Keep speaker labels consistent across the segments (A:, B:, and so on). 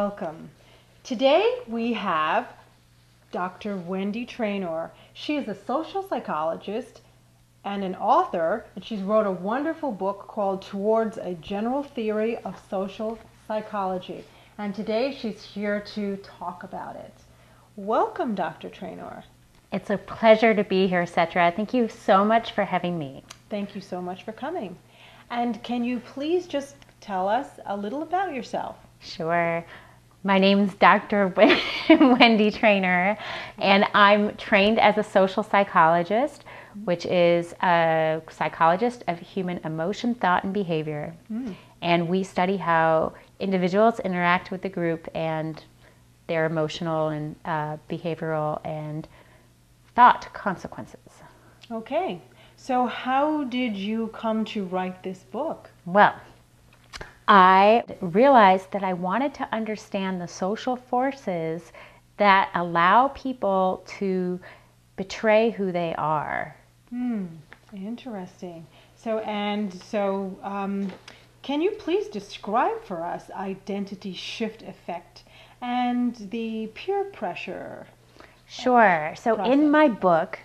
A: welcome. Today we have Dr. Wendy Treynor. She is a social psychologist and an author, and she's wrote a wonderful book called Towards a General Theory of Social Psychology. And today she's here to talk about it. Welcome, Dr. Treynor.
B: It's a pleasure to be here, Cetra. Thank you so much for having me.
A: Thank you so much for coming. And can you please just tell us a little about yourself?
B: Sure. My name's Dr. Wendy Treynor, and I'm trained as a social psychologist, which is a psychologist of human emotion, thought, and behavior. And we study how individuals interact with the group and their emotional and behavioral and thought consequences.
A: Okay. So how did you come to write this book?
B: Well, I realized that I wanted to understand the social forces that allow people to betray who they are.
A: Interesting. So, can you please describe for us identity shift effect and the peer pressure?
B: Sure. So
A: process?
B: in my book,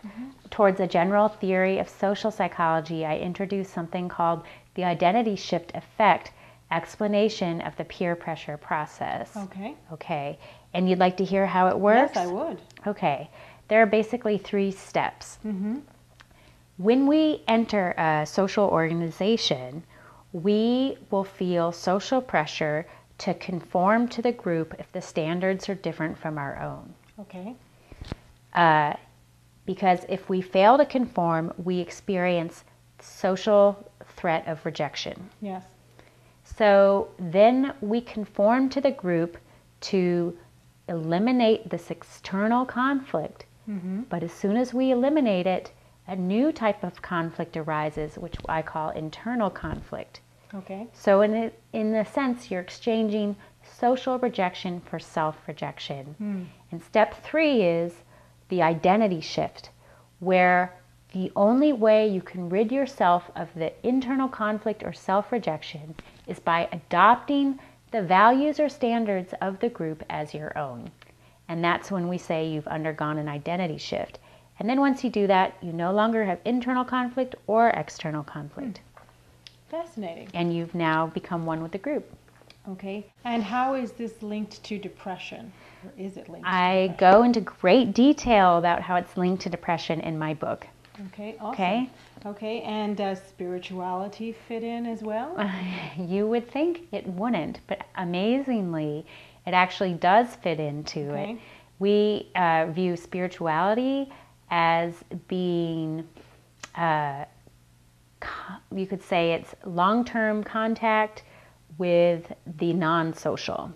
B: Towards a General Theory of Social Psychology, I introduced something called the identity shift effect, explanation of the peer pressure process.
A: Okay.
B: Okay. And you'd like to hear how it works?
A: Yes, I would.
B: Okay. There are basically 3 steps. When we enter a social organization, we will feel social pressure to conform to the group if the standards are different from our own.
A: Okay.
B: Because if we fail to conform, we experience social threat of rejection.
A: Yes.
B: So then we conform to the group to eliminate this external conflict. But as soon as we eliminate it, a new type of conflict arises, which I call internal conflict.
A: Okay.
B: So in a sense, you're exchanging social rejection for self-rejection. And step 3 is the identity shift, where the only way you can rid yourself of the internal conflict or self-rejection is by adopting the values or standards of the group as your own. And that's when we say you've undergone an identity shift. And then once you do that, you no longer have internal conflict or external conflict.
A: Fascinating.
B: And you've now become one with the group.
A: Okay. And how is this linked to depression? Or is it linked to
B: I
A: depression?
B: go into great detail about how it's linked to depression in my book.
A: Okay, awesome.
B: Okay?
A: Okay, and does spirituality fit in as well?
B: You would think it wouldn't, but amazingly, it actually does fit into it. We view spirituality as being, you could say it's long-term contact with the non-social.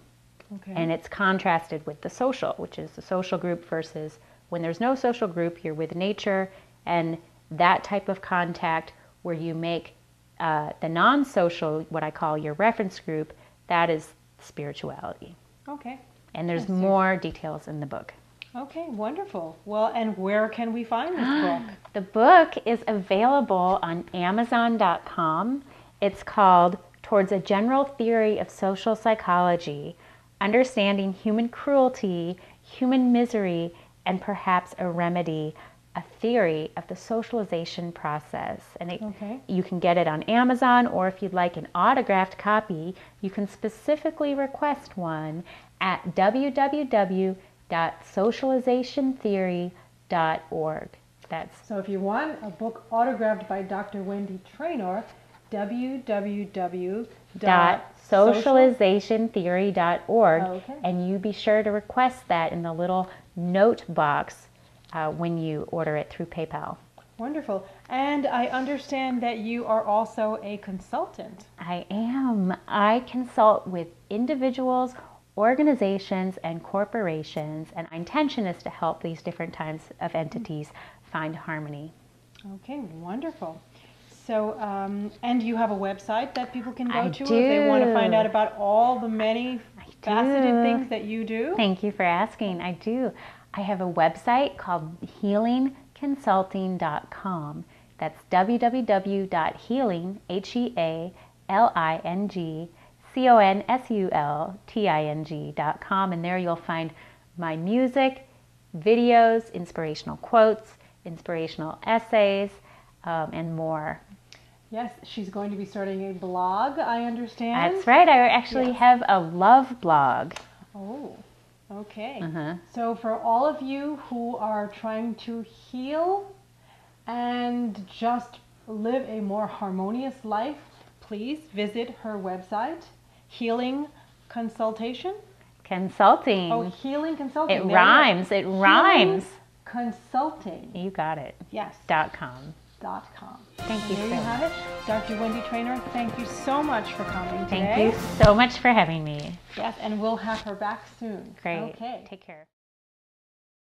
A: Okay.
B: And it's contrasted with the social, which is the social group versus when there's no social group, you're with nature, and that type of contact where you make the non-social, what I call your reference group, that is spirituality.
A: Okay.
B: And there's more details in the book.
A: Okay, wonderful. Well, and where can we find this book?
B: The book is available on Amazon.com. It's called Towards a General Theory of Social Psychology, Understanding Human Cruelty, Human Misery, and Perhaps a Remedy, a Theory of the Socialization Process. And you can get it on Amazon, or if you'd like an autographed copy, you can specifically request one at www.socializationtheory.org.
A: So if you want a book autographed by Dr. Wendy Treynor,
B: www.socializationtheory.org, and you be sure to request that in the little note box when you order it through PayPal.
A: Wonderful. And I understand that you are also a consultant.
B: I am. I consult with individuals, organizations, and corporations, and my intention is to help these different types of entities find harmony.
A: Okay, wonderful. So, and you have a website that people can go to
B: do.
A: if they want to find out about all the many faceted things that you do?
B: Thank you for asking. I do. I have a website called healingconsulting.com. That's www.healing, Consulting.com, and there you'll find my music, videos, inspirational quotes, inspirational essays, and more.
A: Yes, she's going to be starting a blog, I understand.
B: That's right. I actually have a love blog.
A: Oh, okay. So for all of you who are trying to heal and just live a more harmonious life, please visit her website, Healing Consultation.
B: Consulting.
A: Oh, Healing Consulting.
B: It rhymes. It rhymes.
A: Consulting.
B: You got it.
A: Yes.
B: .com.
A: .com.
B: Thank you.
A: There you have it. Dr. Wendy Treynor, thank you so much for coming today.
B: Thank you so much for having me.
A: Yes, and we'll have her back soon.
B: Great.
A: Okay.
B: Take care.